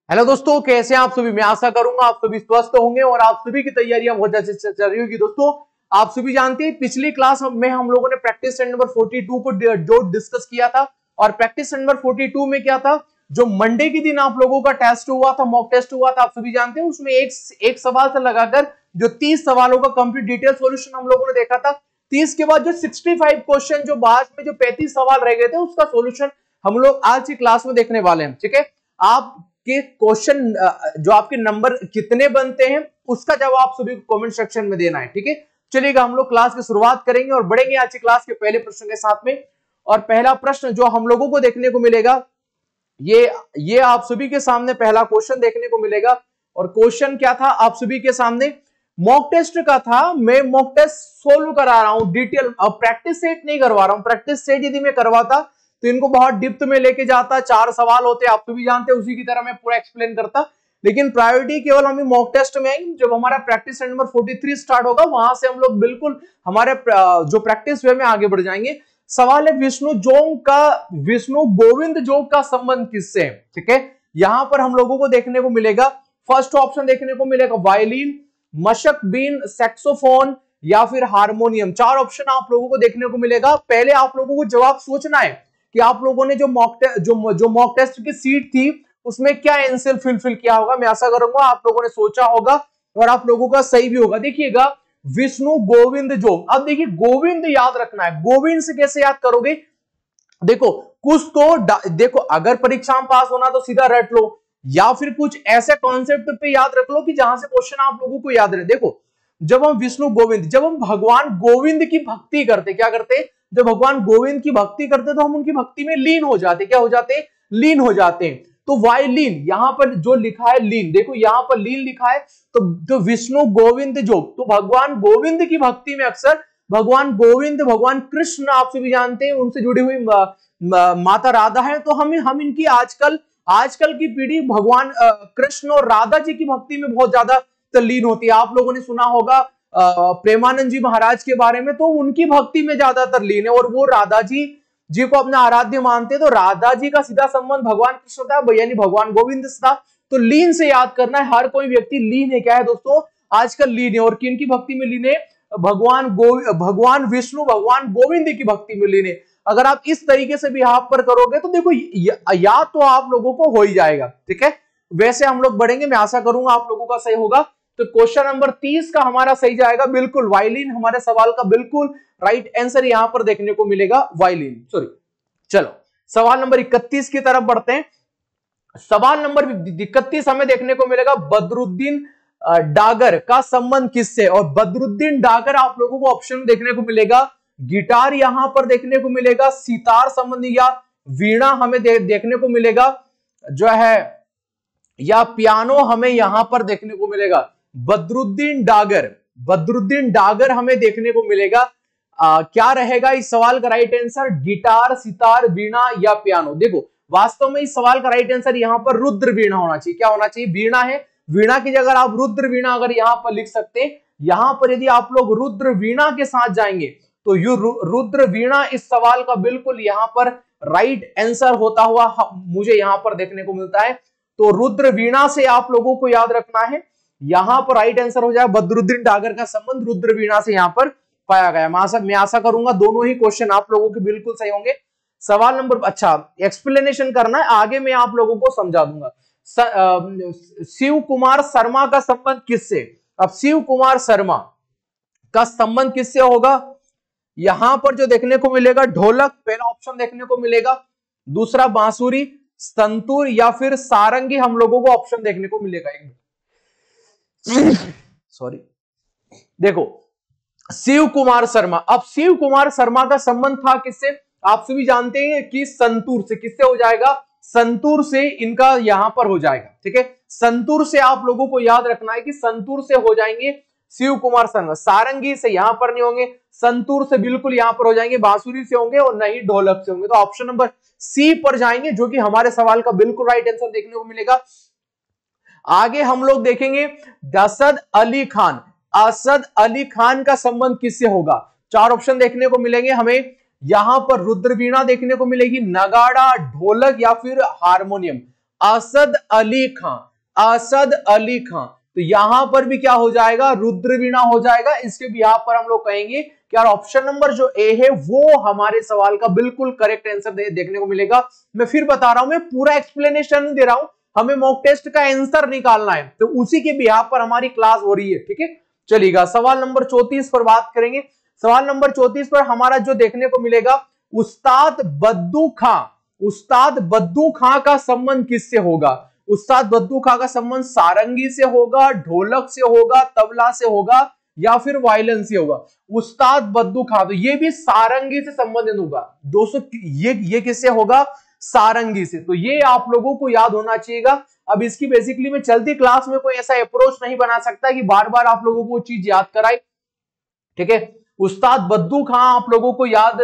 Hello दोस्तों, कैसे हैं आप सभी। मैं आशा करूंगा आप सभी स्वस्थ होंगे और आप सभी की तैयारियां बहुत अच्छे से चल रही होगी। दोस्तों, आप सभी जानते हैं पिछली क्लास में हम लोगों ने प्रैक्टिस सेट नंबर 42 को जो डिस्कस किया था। और प्रैक्टिस सेट नंबर 42 में क्या था, जो मंडे के दिन आप लोगों का टेस्ट हुआ था, मॉक टेस्ट हुआ था, आप सभी जानते हैं। उसमें एक सवाल से लगाकर जो 30 सवालों का कंप्लीट डिटेल सोल्यूशन हम लोगों ने देखा था। 30 के बाद जो 65 क्वेश्चन, जो बाद में जो 35 सवाल रह गए थे, उसका सोल्यूशन हम लोग आज की क्लास में देखने वाले हैं। ठीक है, आप के क्वेश्चन जो आपके नंबर कितने बनते हैं उसका जवाब सभी को कमेंट सेक्शन में देना है। ठीक है, चलिएगा हम लोग क्लास की शुरुआत करेंगे और बढ़ेंगे आज की क्लास के पहले प्रश्न के साथ में। और पहला प्रश्न जो हम लोगों को देखने को मिलेगा, ये आप सभी के सामने पहला क्वेश्चन देखने को मिलेगा। और क्वेश्चन क्या था आप सभी के सामने, मॉक टेस्ट का था। मैं मॉक टेस्ट सोल्व करा रहा हूं डिटेल, अब प्रैक्टिस सेट नहीं करवा रहा हूं। प्रैक्टिस सेट यदि मैं करवाता तो इनको बहुत डिप्थ में लेके जाता, 4 सवाल होते, आप तो भी जानते हैं, उसी की तरह मैं पूरा एक्सप्लेन करता। लेकिन प्रायोरिटी केवल हमें मॉक टेस्ट में आएगी। जब हमारा प्रैक्टिस सेट नंबर 43 स्टार्ट होगा, वहां से हम लोग बिल्कुल हमारे जो प्रैक्टिस वे में आगे बढ़ जाएंगे। सवाल है, विष्णु गोविंद जोग का संबंध किससे है। ठीक है, यहां पर हम लोगों को देखने को मिलेगा, फर्स्ट ऑप्शन देखने को मिलेगा वायलिन, मशक बीन, सैक्सोफोन या फिर हारमोनियम। 4 ऑप्शन आप लोगों को देखने को मिलेगा। पहले आप लोगों को जवाब सोचना है कि आप लोगों ने जो मॉक टेस्ट की सीट थी उसमें क्या आंसर फिल किया होगा। मैं आशा करूंगा आप लोगों ने सोचा होगा और आप लोगों का सही भी होगा। देखिएगा, विष्णु गोविंद जोग। अब देखिए, गोविंद याद रखना है। गोविंद से कैसे याद करोगे, देखो कुछ तो देखो, अगर परीक्षा में पास होना तो सीधा रट लो, या फिर कुछ ऐसे कॉन्सेप्ट पे याद रख लो कि जहां से क्वेश्चन आप लोगों को याद रहे। देखो, जब हम विष्णु गोविंद, जब हम भगवान गोविंद की भक्ति करते, क्या करते, जब भगवान गोविंद की भक्ति करते तो हम उनकी भक्ति में लीन हो जाते। क्या हो जाते, लीन हो जाते हैं। तो वायलिन, यहां पर जो लिखा है लीन, देखो यहां पर लीन लिखा है, तो विष्णु गोविंद जोग, तो भगवान गोविंद की भक्ति में अक्सर भगवान गोविंद, भगवान कृष्ण आप सभी जानते हैं, उनसे जुड़ी हुई माता राधा है। तो हम इनकी आजकल की पीढ़ी भगवान कृष्ण और राधा जी की भक्ति में बहुत ज्यादा तल्लीन होती है। आप लोगों ने सुना होगा प्रेमानंद जी महाराज के बारे में, तो उनकी भक्ति में ज्यादातर लीन है और वो राधा जी को अपना आराध्य मानते हैं। तो राधा जी का सीधा संबंध भगवान कृष्ण था, यानी भगवान गोविंद से था। तो लीन से याद करना है, हर कोई व्यक्ति लीन है। क्या है दोस्तों, आजकल लीन है। और किन की भक्ति में लीन है, भगवान विष्णु, भगवान गोविंद की भक्ति में लीन है। अगर आप इस तरीके से भी यहाँ पर करोगे तो देखो याद तो आप लोगों को हो ही जाएगा। ठीक है, वैसे हम लोग बढ़ेंगे, मैं आशा करूंगा आप लोगों का सही होगा। तो क्वेश्चन नंबर 30 का हमारा सही जाएगा, बिल्कुल वायलिन हमारे सवाल का बिल्कुल राइट आंसर यहां पर देखने को मिलेगा, वायलिन। सॉरी, चलो सवाल नंबर 31 की तरफ बढ़ते हैं। सवाल नंबर 31 हमें देखने को मिलेगा, बदरुद्दीन डागर का संबंध किससे। और बदरुद्दीन डागर आप लोगों को ऑप्शन देखने को मिलेगा, गिटार यहां पर देखने को मिलेगा, सितार संबंधी या वीणा हमें देखने को मिलेगा, जो है या पियानो हमें यहां पर देखने को मिलेगा। बदरुद्दीन डागर हमें देखने को मिलेगा। क्या रहेगा इस सवाल का राइट आंसर, गिटार, सितार, वीणा या पियानो। देखो, वास्तव में इस सवाल का राइट आंसर यहां पर रुद्र वीणा होना चाहिए। क्या होना चाहिए, वीणा है। वीणा की जगह आप रुद्र वीणा अगर यहां पर लिख सकते हैं, यहां पर यदि आप लोग रुद्र वीणा के साथ जाएंगे तो रुद्र वीणा इस सवाल का बिल्कुल यहां पर राइट आंसर होता हुआ मुझे यहां पर देखने को मिलता है। तो रुद्र वीणा से आप लोगों को याद रखना है, यहां पर राइट आंसर हो जाए बदरुद्दीन डागर का संबंध रुद्र वीणा से यहां पर पाया गया। मैं आशा करूंगा दोनों ही क्वेश्चन आप लोगों के बिल्कुल सही होंगे। सवाल नंबर, अच्छा एक्सप्लेनेशन करना है, आगे मैं आप लोगों को समझा दूंगा। शिव कुमार शर्मा का संबंध किससे। अब शिव कुमार शर्मा का संबंध किससे होगा, यहां पर जो देखने को मिलेगा ढोलक, पहला ऑप्शन देखने को मिलेगा, दूसरा बांसुरी, संतूर या फिर सारंगी हम लोगों को ऑप्शन देखने को मिलेगा। सॉरी, देखो शिव कुमार शर्मा, अब शिव कुमार शर्मा का संबंध था किससे, आप सभी जानते हैं कि संतूर से। किससे हो जाएगा, संतूर से इनका यहां पर हो जाएगा। ठीक है, संतूर से आप लोगों को याद रखना है कि संतूर से हो जाएंगे शिव कुमार शर्मा। सारंगी से यहां पर नहीं होंगे, संतूर से बिल्कुल यहां पर हो जाएंगे, बांसुरी से होंगे और नहीं ढोलक से होंगे। तो ऑप्शन नंबर सी पर जाएंगे, जो कि हमारे सवाल का बिल्कुल राइट आंसर देखने को मिलेगा। आगे हम लोग देखेंगे असद अली खान का संबंध किससे होगा। 4 ऑप्शन देखने को मिलेंगे हमें, यहां पर रुद्र वीणा देखने को मिलेगी, नगाड़ा, ढोलक या फिर हारमोनियम। असद अली खां, असद अली खां। तो यहां पर भी क्या हो जाएगा, रुद्रवीणा हो जाएगा। इसके बिहाफ पर हम लोग कहेंगे कि यार ऑप्शन नंबर जो ए है वो हमारे सवाल का बिल्कुल करेक्ट आंसर देखने को मिलेगा। मैं फिर बता रहा हूं, मैं पूरा एक्सप्लेनेशन नहीं दे रहा हूं, हमें मॉक टेस्ट का आंसर निकालना है, तो उसी के बिहाफ पर हमारी क्लास हो रही है। ठीक है, चलिएगा सवाल नंबर 34 पर बात करेंगे। सवाल नंबर 34 पर हमारा जो देखने को मिलेगा, उस्ताद बद्दू खां, उस्ताद बद्दू खां का संबंध किससे होगा? उस्ताद बद्दू खां का संबंध सारंगी से होगा, ढोलक से होगा, तबला से होगा या फिर वायलिन से होगा? उस्ताद बद्दू खां, तो ये भी सारंगी से संबंधित होगा दोस्तों। ये किससे होगा? सारंगी से। तो ये आप लोगों को याद होना चाहिएगा। अब इसकी बेसिकली मैं चलती क्लास में कोई ऐसा अप्रोच नहीं बना सकता कि बार बार आप लोगों को चीज याद कराए। ठीक है, उस्ताद बद्दू खां आप लोगों को याद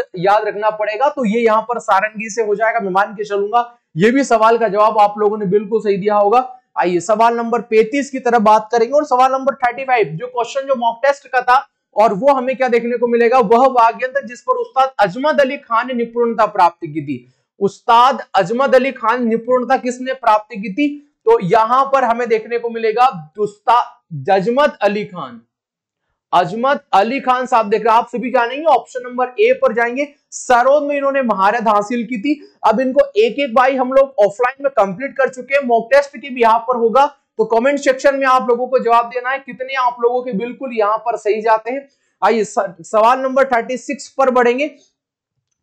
रखना पड़ेगा। तो ये यहां पर सारंगी से हो जाएगा, मैं मान के चलूंगा। ये भी सवाल का जवाब आप लोगों ने बिल्कुल सही दिया होगा। आइए सवाल नंबर 35 की तरफ बात करेंगे और सवाल नंबर 35 जो क्वेश्चन जो मॉक टेस्ट का था, और वो हमें क्या देखने को मिलेगा, वह वाद्ययंत्र जिस पर उस्ताद अजमत अली खान ने निपुणता प्राप्त की थी। उस्ताद अजमत अली खान निपुणता किसने प्राप्त की थी? तो यहां पर हमें देखने को मिलेगा उस्ताद अजमत अली खान, अजमत अली खान साहब देख रहे हैं। आप सभी जानेंगे, ऑप्शन नंबर ए पर जाएंगे। सरोद में इन्होंने महारत हासिल की थी। अब इनको एक एक बाई हम लोग ऑफलाइन में कंप्लीट कर चुके हैं, मॉक टेस्ट के भी यहां पर होगा। तो कमेंट सेक्शन में आप लोगों को जवाब देना है कितने आप लोगों के बिल्कुल यहां पर सही जाते हैं। आइए सवाल नंबर 36 पर बढ़ेंगे।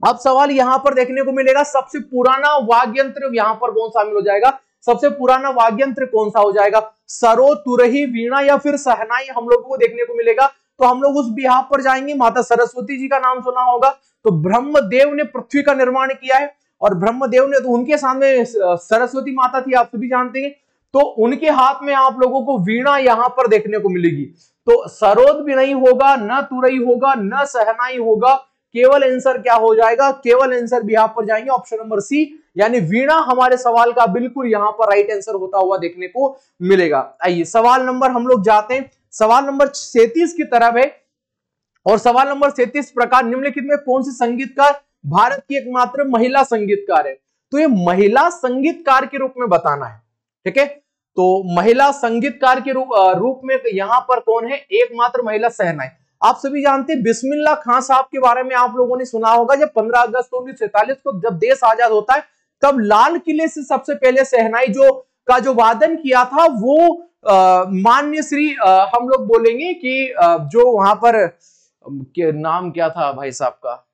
अब सवाल यहां पर देखने को मिलेगा, सबसे पुराना वाद्ययंत्र यहां पर कौन शामिल हो जाएगा? सबसे पुराना वाद्ययंत्र कौन सा हो जाएगा? सरोद, तुरही, वीणा या फिर सहनाई हम लोगों को देखने को मिलेगा। तो हम लोग उस बिहाफ पर जाएंगे। माता सरस्वती जी का नाम सुना होगा। तो ब्रह्मदेव ने पृथ्वी का निर्माण किया है, और ब्रह्मदेव ने, तो उनके सामने सरस्वती माता थी, आप सभी जानते हैं। तो उनके हाथ में आप लोगों को वीणा यहां पर देखने को मिलेगी। तो सरोद भी नहीं होगा, न तुरई होगा, न सहनाई होगा। केवल आंसर क्या हो जाएगा? केवल आंसर बिहाफ पर जाएंगे ऑप्शन नंबर सी, यानी वीणा हमारे सवाल का बिल्कुल यहां पर राइट आंसर होता हुआ देखने को मिलेगा। आइए सवाल नंबर हम लोग जाते हैं, सवाल नंबर 37 की तरफ है। और सवाल नंबर 37 प्रकार निम्नलिखित में कौन सी संगीतकार भारत की एकमात्र महिला संगीतकार है? तो ये महिला संगीतकार के रूप में बताना है। ठीक है, तो महिला संगीतकार के रूप में यहां पर कौन है? एकमात्र महिला सहनाई। आप सभी जानते हैं बिस्मिल्लाह खां साहब के बारे में आप लोगों ने सुना होगा। जब 15 अगस्त 1947 को जब देश आजाद होता है, तब लाल किले से सबसे पहले सहनाई जो वादन किया था, वो मान्य श्री हम लोग बोलेंगे कि जो वहां पर नाम क्या था भाई साहब का,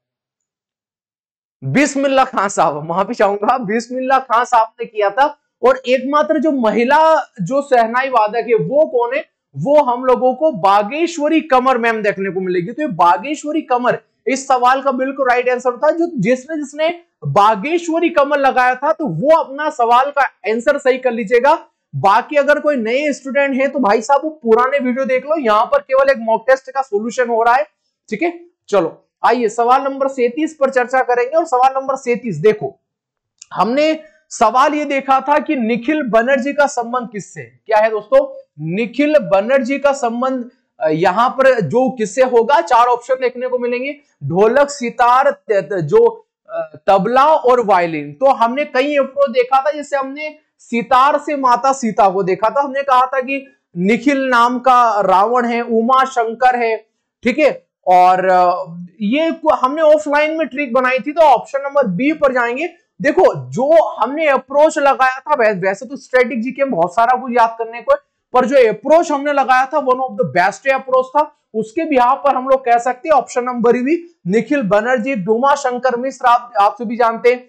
बिस्मिल्लाह खां साहब, वहां पे चाहूंगा, बिस्मिल्लाह खां साहब ने किया था। और एकमात्र जो महिला जो सहनाई वादक है वो कौन है? वो हम लोगों को बागेश्वरी कंवर मैम देखने को मिलेगी। तो ये बागेश्वरी कंवर इस सवाल का बिल्कुल राइट आंसर था। जो जिसने बागेश्वरी कंवर लगाया था, तो वो अपना सवाल का आंसर सही कर लीजिएगा। बाकी अगर कोई नए स्टूडेंट है तो भाई साहब वो पुराने वीडियो देख लो, यहां पर केवल एक मॉक टेस्ट का सॉल्यूशन हो रहा है। ठीक है, चलो आइए सवाल नंबर 37 पर चर्चा करेंगे। और सवाल नंबर 37 देखो, हमने सवाल ये देखा था कि निखिल बनर्जी का संबंध किससे? क्या है दोस्तों? निखिल बनर्जी का संबंध यहां पर जो किससे होगा? 4 ऑप्शन देखने को मिलेंगे, ढोलक, सितार, जो तबला और वायलिन। तो हमने कई अप्रोच देखा था, जैसे हमने सितार से माता सीता को देखा था। हमने कहा था कि निखिल नाम का रावण है, उमा शंकर है। ठीक है, और ये हमने ऑफलाइन में ट्रिक बनाई थी। तो ऑप्शन नंबर बी पर जाएंगे। देखो, जो हमने अप्रोच लगाया था, वैसे तो स्ट्रेटेजी के बहुत सारा कुछ याद करने को, पर जो अप्रोच हमने लगाया था one of the best approach था। उसके बिहाफ पर हम लोग कह सकते हैं option number B, Nikhil Banerjee, Uma Shankar Mishra, आप सभी जानते हैं।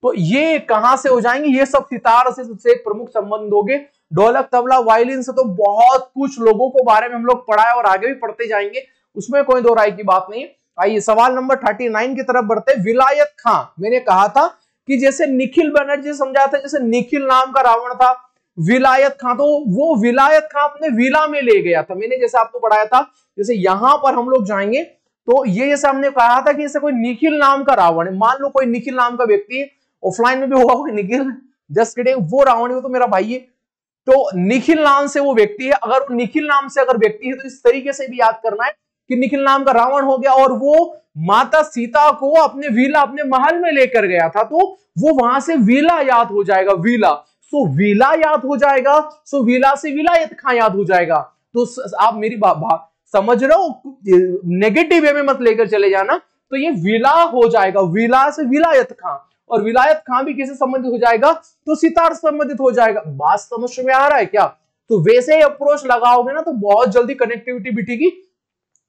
तो ये कहां से हो जाएंगे? ये सब सितार से प्रमुख संबंध होंगे। ढोलक, तबला, वायलिन से तो बहुत कुछ लोगों को बारे में हम लोग पढ़ा है और आगे भी पढ़ते जाएंगे, उसमें कोई दो राय की बात नहीं। आइए सवाल नंबर 39 की तरफ बढ़ते। विलायत खां, मैंने कहा था कि जैसे निखिल बनर्जी समझाया था, जैसे निखिल नाम का रावण था, विलायत खां, तो वो विलायत खां अपने विला में ले गया था। मैंने जैसे आपको पढ़ाया था, जैसे यहां पर हम लोग जाएंगे तो ये जैसे हमने कहा था कि जैसे कोई निखिल नाम का रावण है, मान लो कोई निखिल नाम का व्यक्ति, ऑफलाइन में भी हुआ होगा निखिल, जस्ट किडिंग, वो रावण है तो मेरा भाई है। तो निखिल नाम से वो व्यक्ति है, अगर निखिल नाम से अगर व्यक्ति है तो इस तरीके से भी याद करना है कि निखिल नाम का रावण हो गया और वो माता सीता को अपने वीला, अपने महल में लेकर गया था। तो वो वहां से वीला याद हो जाएगा, वीला। सो विलायत हो जाएगा, सो विला से विलायत खां याद हो जाएगा। तो आप मेरी बात समझ रहे हो, नेगेटिव वे में मत लेकर चले जाना। तो ये विला हो जाएगा, विला से विलायत खां, और विलायत खां भी किससे संबंधित हो जाएगा, तो सितार संबंधित हो जाएगा। बात समझ में आ रहा है क्या? तो वैसे ही अप्रोच लगाओगे ना तो बहुत जल्दी कनेक्टिविटी बिठेगी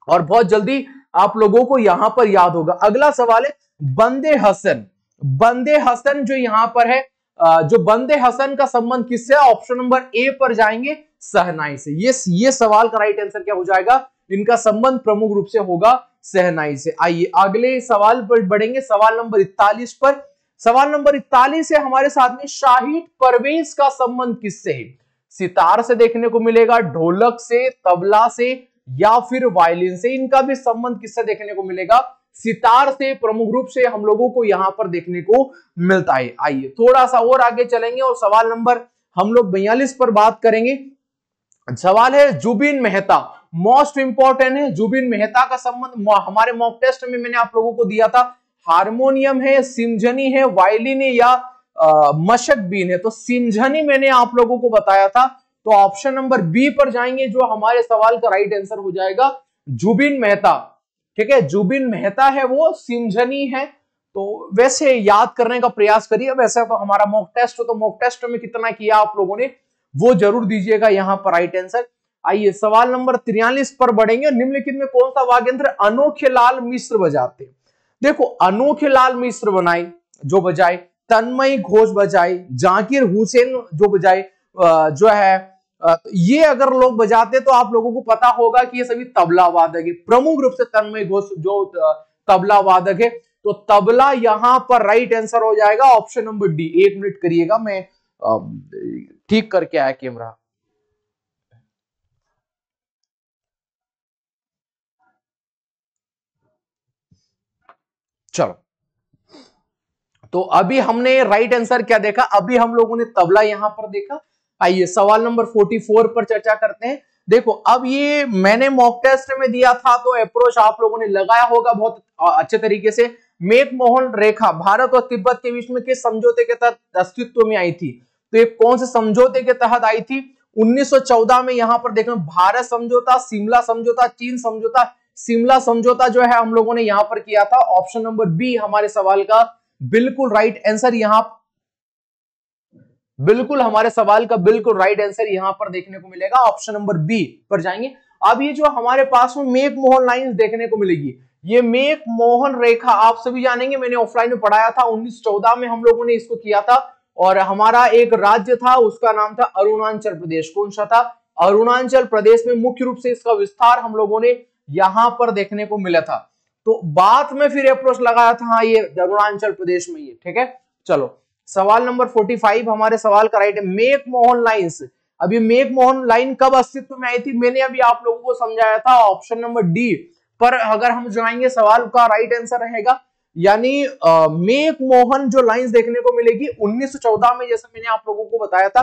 और बहुत जल्दी आप लोगों को यहां पर याद होगा। अगला सवाल है बंदे हसन। बंदे हसन जो यहां पर है, जो बंदे हसन का संबंध किससे? ऑप्शन नंबर ए पर जाएंगे, शहनाई से। ये सवाल का राइट आंसर क्या हो जाएगा? इनका संबंध प्रमुख रूप से होगा शहनाई से। आइए अगले सवाल पर बढ़ेंगे, सवाल नंबर 41 पर। सवाल नंबर 41 है हमारे साथ में, शाहिद परवेज का संबंध किससे है? सितार से देखने को मिलेगा, ढोलक से, तबला से, या फिर वायलिन से। इनका भी संबंध किससे देखने को मिलेगा? सितार से प्रमुख रूप से हम लोगों को यहां पर देखने को मिलता है। आइए थोड़ा सा और आगे चलेंगे और सवाल नंबर हम लोग 42 पर बात करेंगे। सवाल है जुबिन मेहता, मोस्ट इंपॉर्टेंट है। जुबिन मेहता का संबंध हमारे मॉक टेस्ट में मैंने आप लोगों को दिया था, हारमोनियम है, सिमझनी है, वायलिन है, या मशक बीन है। तो सिमझनी मैंने आप लोगों को बताया था, तो ऑप्शन नंबर बी पर जाएंगे, जो हमारे सवाल का राइट आंसर हो जाएगा जुबिन मेहता। ठीक है, जुबिन मेहता है वो, सिमझनी है। तो वैसे याद करने का प्रयास करिए। वैसे तो हमारा मॉक टेस्ट, तो मॉक टेस्ट में कितना किया आप लोगों ने वो जरूर दीजिएगा यहां पर राइट आंसर। आइए सवाल नंबर 43 पर बढ़ेंगे। निम्नलिखित में कौन सा वाद्य यंत्र अनोखे लाल मिश्र बजाते हैं? देखो, अनोखे लाल मिश्र बनाए जो बजाए, तन्मय घोष बजाए, जाकिर हुसैन जो बजाए, जो है ये अगर लोग बजाते तो आप लोगों को पता होगा कि ये सभी तबला वादक है। प्रमुख रूप से तन्मय घोष जो तबला वादक है, तो तबला यहां पर राइट आंसर हो जाएगा ऑप्शन नंबर डी। 1 मिनट करिएगा, मैं ठीक करके आया कैमरा। चलो, तो अभी हमने राइट आंसर क्या देखा? अभी हम लोगों ने तबला यहां पर देखा। आइए सवाल नंबर 44 पर चर्चा करते हैं। देखो, अब ये मैंने मॉक टेस्ट में दिया था, तो अप्रोच आप लोगों ने लगाया होगा बहुत अच्छे तरीके से। मैक-मोहन रेखा भारत और तिब्बत के बीच में किस समझौते के तहत अस्तित्व में आई थी? तो ये कौन से समझौते के तहत आई थी? 1914 में। यहां पर देखो, भारत समझौता, शिमला समझौता, चीन समझौता। शिमला समझौता जो है हम लोगों ने यहां पर किया था। ऑप्शन नंबर बी हमारे सवाल का बिल्कुल राइट आंसर, यहां बिल्कुल हमारे सवाल का बिल्कुल राइट आंसर यहां पर देखने को मिलेगा। ऑप्शन नंबर बी पर जाएंगे। अब ये जो हमारे पास में मेक मोहन लाइंस देखने को मिलेगी, ये मेक मोहन रेखा आप सभी जानेंगे, मैंने ऑफलाइन में पढ़ाया था। 1914 में हम लोगों ने इसको किया था, और हमारा एक राज्य था, उसका नाम था अरुणाचल प्रदेश। कौन सा था? अरुणाचल प्रदेश में मुख्य रूप से इसका विस्तार हम लोगों ने यहां पर देखने को मिला था। तो बाद में फिर अप्रोच लगाया था, हाँ ये अरुणाचल प्रदेश में, ये ठीक है। चलो, सवाल नंबर 45 हमारे सवाल का राइट है, मेक मोहन लाइंस। अभी मेक मोहन लाइन कब अस्तित्व में आई थी? मैंने अभी आप लोगों को समझाया था, ऑप्शन नंबर डी पर अगर हम जाएंगे सवाल का राइट आंसर रहेगा, यानी मेक मोहन जो लाइंस देखने को मिलेगी 1914 में, जैसे मैंने आप लोगों को बताया था।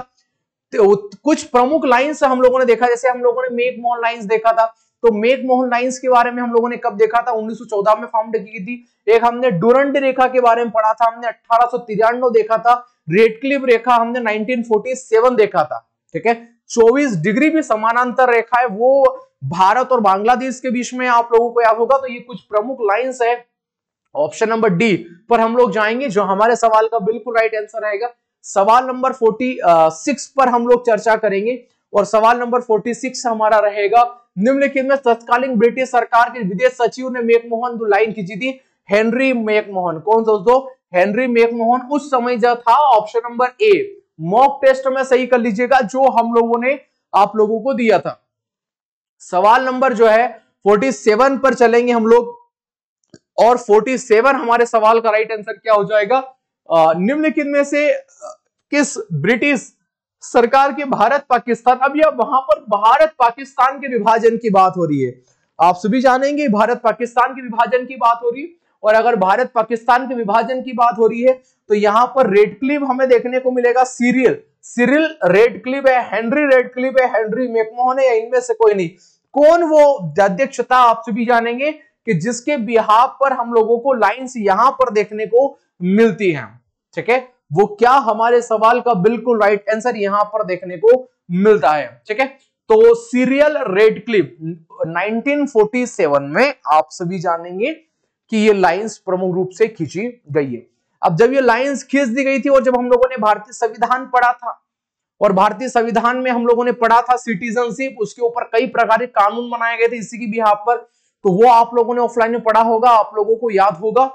तो कुछ प्रमुख लाइंस हम लोगों ने देखा, जैसे हम लोगों ने मेक मोहन लाइंस देखा था। तो मेक मोहन लाइंस के बारे में हम लोगों ने कब देखा था? 1914 में फाउंड की थी। एक हमने डुरंड रेखा के बारे में पढ़ा था, हमने 1893 देखा था। रेडक्लिफ रेखा हमने 1947 देखा था। ठीक है, 24 डिग्री भी समानांतर रेखा है, वो भारत और बांग्लादेश के बीच में, आप लोगों को याद होगा। तो ये कुछ प्रमुख लाइंस है। ऑप्शन नंबर डी पर हम लोग जाएंगे, जो हमारे सवाल का बिल्कुल राइट आंसर रहेगा। सवाल नंबर 46 पर हम लोग चर्चा करेंगे, और सवाल नंबर 46 हमारा रहेगा, निम्नलिखित में तत्कालीन ब्रिटिश सरकार के विदेश सचिव ने मैकमोहन लाइन खींची थी? Henry McMahon. कौन दोस्तों? हेनरी मैकमोहन उस समय जो था, option number A. Mock test में सही कर लीजिएगा, जो हम लोगों ने आप लोगों को दिया था। सवाल नंबर जो है 47 पर चलेंगे हम लोग, और 47 हमारे सवाल का राइट आंसर क्या हो जाएगा? निम्नलिखित में से किस ब्रिटिश सरकार के भारत पाकिस्तान, अब यह वहां पर भारत पाकिस्तान के विभाजन की बात हो रही है। आप सभी जानेंगे भारत पाकिस्तान के विभाजन की बात हो रही है, और अगर भारत पाकिस्तान के विभाजन की बात हो रही है तो यहां पर रेडक्लिफ हमें देखने को मिलेगा। सिरिल रेडक्लिफ है, हेनरी रेडक्लिफ है, हेनरी मैकमोहन है, या इनमें से कोई नहीं? कौन वो अध्यक्ष था आप सभी जानेंगे, कि जिसके बिहाफ पर हम लोगों को लाइंस यहां पर देखने को मिलती हैं। ठीक है, वो क्या, हमारे सवाल का बिल्कुल राइट आंसर यहां पर देखने को मिलता है। ठीक है, तो सीरियल रेडक्लिफ 1947 में आप सभी जानेंगे कि ये लाइंस प्रमुख रूप से खींची गई है। अब जब ये लाइंस खींच दी गई थी और जब हम लोगों ने भारतीय संविधान पढ़ा था, और भारतीय संविधान में हम लोगों ने पढ़ा था सिटीजनशिप, उसके ऊपर कई प्रकार के कानून बनाए गए थे इसी की बिहाफ पर, तो वो आप लोगों ने ऑफलाइन में पढ़ा होगा, आप लोगों को याद होगा।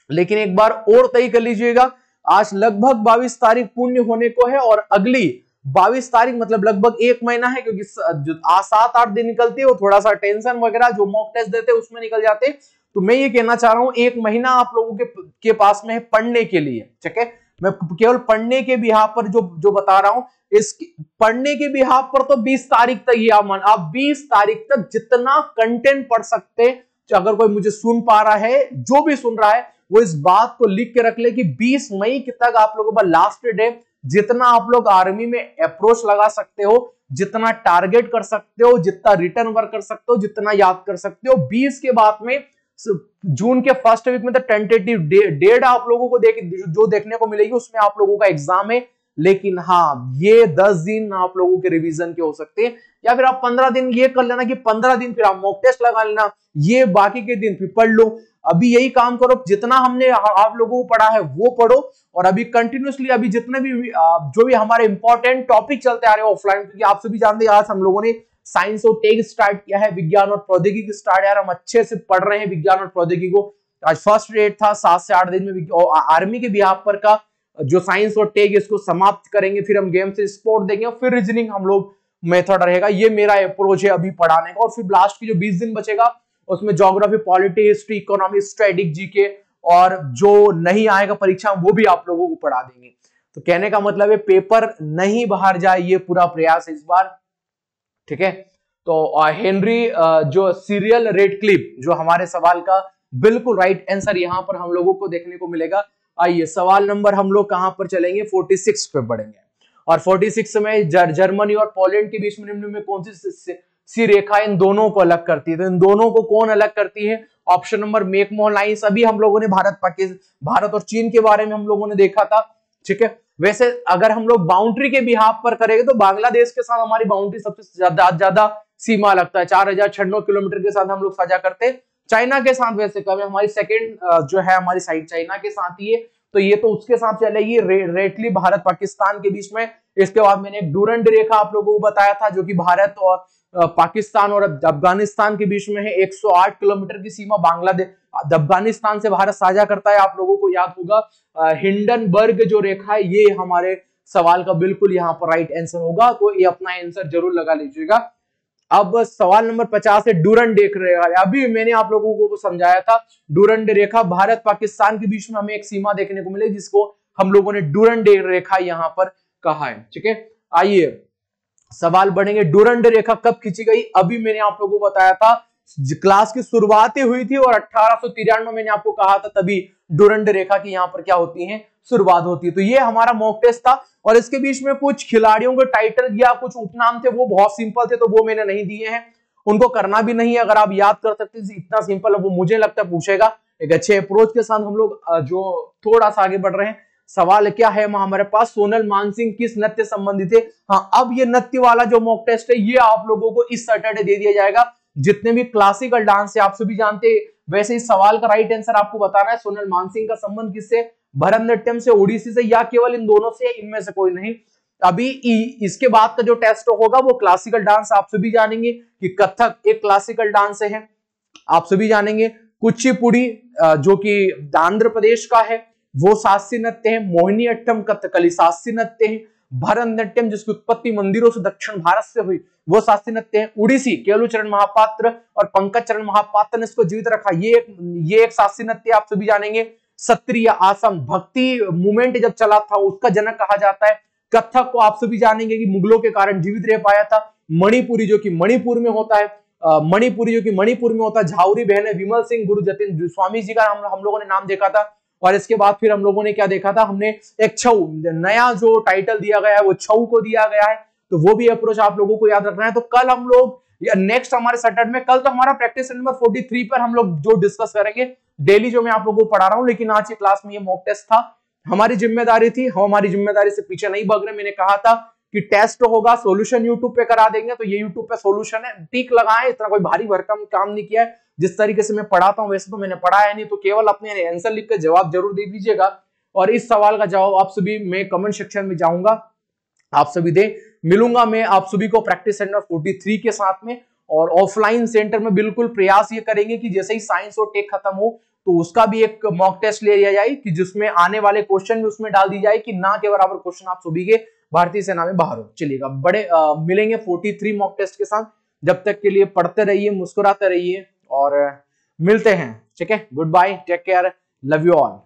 लेकिन एक बार और तय कर लीजिएगा, आज लगभग 22 तारीख पूर्ण होने को है और अगली 22 तारीख मतलब लगभग एक महीना है, क्योंकि 7-8 दिन निकलती है, वो थोड़ा सा टेंशन वगैरह जो मॉक टेस्ट देते हैं उसमें निकल जाते हैं। तो मैं ये कहना चाह रहा हूं, एक महीना आप लोगों के पास में है पढ़ने के लिए। ठीक है, मैं केवल पढ़ने के बिहाफ पर जो बता रहा हूं, इस पढ़ने के बिहाफ पर तो 20 तारीख तक ही आप 20 तारीख तक जितना कंटेंट पढ़ सकते हैं। अगर कोई मुझे सुन पा रहा है, जो भी सुन रहा है, वो इस बात को लिख के रख ले कि 20 मई तक आप लोगों का लास्ट डे, जितना आप लोग आर्मी में अप्रोच लगा सकते हो, जितना टारगेट कर सकते हो, जितना रिटर्न वर्क कर सकते हो, जितना याद कर सकते हो, 20 के बाद में जून के फर्स्ट वीक में तो टेंटेटिव डेट आप लोगों को जो देखने को मिलेगी उसमें आप लोगों का एग्जाम है। लेकिन हाँ, ये 10 दिन आप लोगों के रिवीजन के हो सकते हैं, या फिर आप 15 दिन ये कर लेना कि 15 दिन फिर आप मॉक टेस्ट लगा लेना, ये बाकी के दिन फिर पढ़ लो। अभी यही काम करो, जितना हमने आप लोगों को पढ़ा है वो पढ़ो, और अभी कंटिन्यूसली अभी जितने भी जो भी हमारे इंपॉर्टेंट टॉपिक चलते आ रहे हैं ऑफलाइन, क्योंकि आप सभी जानते हैं आज हम लोगों ने साइंस और टेक स्टार्ट किया है, विज्ञान और प्रौद्योगिकी स्टार्ट, यार हम अच्छे से पढ़ रहे हैं विज्ञान और प्रौद्योगिकी को। आज फर्स्ट डेट था, 7 से 8 दिन में आर्मी के बिहाफ पर का जो साइंस और टेक इसको समाप्त करेंगे, फिर हम गेम से स्पोर्ट देंगे, फिर रीजनिंग हम लोग मेथड रहेगा। ये मेरा अप्रोच है अभी पढ़ाने का, और फिर लास्ट की जो 20 दिन बचेगा उसमें geography, polity, history, economics, static, GK, और जो नहीं आएगा परीक्षा वो भी आप लोगों को पढ़ा देंगे। तो कहने का मतलब है पेपर नहीं बाहर जाए, ये पूरा प्रयास है इस बार। ठीक है, तो हेनरी जो सीरियल रेडक्लिफ, जो हमारे सवाल का बिल्कुल राइट आंसर यहां पर हम लोगों को देखने को मिलेगा। आइए सवाल नंबर हम लोग कहां पर चलेंगे, 46 पे बढ़ेंगे, और 46 में जर्मनी और पोलैंड के बीच में निम्न में कौन सी रेखा इन दोनों को अलग करती है? तो इन दोनों को कौन अलग करती है? Option number McMahon lines. अभी हम लोगों ने भारत और चीन के बारे में हम लोगों ने देखा था। ठीक है, वैसे अगर हम लोग बाउंड्री के बिहाफ पर करेंगे तो बांग्लादेश के साथ हमारी बाउंड्री सबसे ज्यादा सीमा लगता है, 4096 किलोमीटर के साथ हम लोग साझा करते हैं। चाइना के साथ वैसे कम है, हमारी सेकंड जो है हमारी साइड चाइना के साथ ही है, तो ये तो उसके साथ चलेगी रेडक्लिफ भारत पाकिस्तान के बीच में। इसके बाद मैंने एक डूरंड रेखा आप लोगों को बताया था, जो कि भारत और पाकिस्तान और अफगानिस्तान के बीच में है। 108 किलोमीटर की सीमा बांग्लादेश अफगानिस्तान से भारत साझा करता है, आप लोगों को याद होगा। हिंडनबर्ग जो रेखा है, ये हमारे सवाल का बिल्कुल यहाँ पर राइट आंसर होगा, तो ये अपना आंसर जरूर लगा लीजिएगा। अब सवाल नंबर 50 है डूरंड रेखा। अभी मैंने आप लोगों को समझाया था, डूरंड रेखा भारत पाकिस्तान के बीच में हमें एक सीमा देखने को मिलेगी, जिसको हम लोगों ने डूरंड रेखा यहाँ पर कहा है। ठीक है, आइए सवाल बढ़ेंगे। डूरंड रेखा कब खींची गई? अभी मैंने आप लोगों को बताया था, क्लास की शुरुआत ही हुई थी और 1893 मैंने आपको कहा था, तभी डूरंड रेखा की यहाँ पर क्या होती है, शुरुआत होती है। तो ये हमारा मॉक टेस्ट था, और इसके बीच में कुछ खिलाड़ियों के टाइटल या कुछ उपनाम थे, वो बहुत सिंपल थे, तो वो मैंने नहीं दिए हैं, उनको करना भी नहीं है। अगर आप याद कर सकते हैं, इतना सिंपल है वो, मुझे लगता है पूछेगा। एक अच्छे अप्रोच के साथ हम लोग जो थोड़ा सा आगे बढ़ रहे हैं। सवाल क्या है हमारे पास, सोनल मानसिंह किस नृत्य संबंधित है? हाँ, अब ये नृत्य वाला जो मॉक टेस्ट है ये आप लोगों को इस सैटरडे दे दिया जाएगा। जितने भी क्लासिकल डांस है आप सभी जानते हैं, वैसे इस सवाल का राइट आंसर आपको बताना है। सोनल मानसिंह का संबंध किससे? भरतनाट्यम से, ओडिसी से, या केवल इन दोनों से, इनमें से कोई नहीं। अभी इसके बाद का जो टेस्ट होगा वो क्लासिकल डांस, आप सभी जानेंगे कि कथक एक क्लासिकल डांस है, आप सभी जानेंगे। कुचिपुड़ी जो कि आंध्र प्रदेश का है वो शास्त्रीय नृत्य है। मोहिनी अट्टम कथकली शास्त्रीय नृत्य है। भरतनाट्यम जिसकी उत्पत्ति मंदिरों से दक्षिण भारत से हुई वो शास्त्रीय नृत्य है। उड़ीसी केलुचरण महापात्र और पंकज चरण महापात्र ने इसको जीवित रखा, ये एक शास्त्रीय नृत्य आप सभी जानेंगे। सत्रिय आसम भक्ति मूवमेंट जब चला था उसका जनक कहा जाता है। कथक को आप सभी जानेंगे कि मुगलों के कारण जीवित रह पाया था। मणिपुरी जो कि मणिपुर में होता है, झाउरी बहन विमल सिंह गुरु जतिन स्वामी जी का हम लोगों ने नाम देखा था। और इसके बाद फिर हम लोगों ने क्या देखा था, हमने एक छऊ, नया जो टाइटल दिया गया है वो छऊ को दिया गया है, तो वो भी अप्रोच आप लोगों को याद रखना है। तो कल हम लोग नेक्स्ट हमारे सैटरडे में, कल तो हमारा प्रैक्टिस नंबर 43 पर हम लोग जो डिस्कस करेंगे डेली, जो मैं आप लोगों को पढ़ा रहा हूं, लेकिन आज की क्लास में ये मॉक टेस्ट था। हमारी जिम्मेदारी थी, हम हमारी जिम्मेदारी से पीछे नहीं भाग रहे। मैंने कहा था कि टेस्ट होगा, सॉल्यूशन यूट्यूब पे करा देंगे, तो ये यूट्यूब पे सॉल्यूशन है, टिक लगाए, इतना कोई भारी भरकम काम नहीं किया है। जिस तरीके से मैं पढ़ाता हूं वैसे तो मैंने पढ़ाया नहीं, तो केवल अपने आंसर लिख कर जवाब जरूर दे दीजिएगा। और इस सवाल का जवाब आप सभी मैं कमेंट सेक्शन में जाऊंगा, आप सभी दे मिलूंगा मैं आप सभी को प्रैक्टिस सेंटर 43 के साथ में। और ऑफलाइन सेंटर में बिल्कुल प्रयास ये करेंगे कि जैसे ही साइंस और टेक खत्म हो तो उसका भी एक मॉक टेस्ट ले लिया जाए, कि जिसमें आने वाले क्वेश्चन भी उसमें डाल दी जाए कि ना के बराबर क्वेश्चन आप सभी के भारतीय सेना में बाहर हो। चलिएगा बड़े मिलेंगे 43 मॉक टेस्ट के साथ। जब तक के लिए पढ़ते रहिए, मुस्कुराते रहिए और मिलते हैं। ठीक है, good bye, take care, love you all.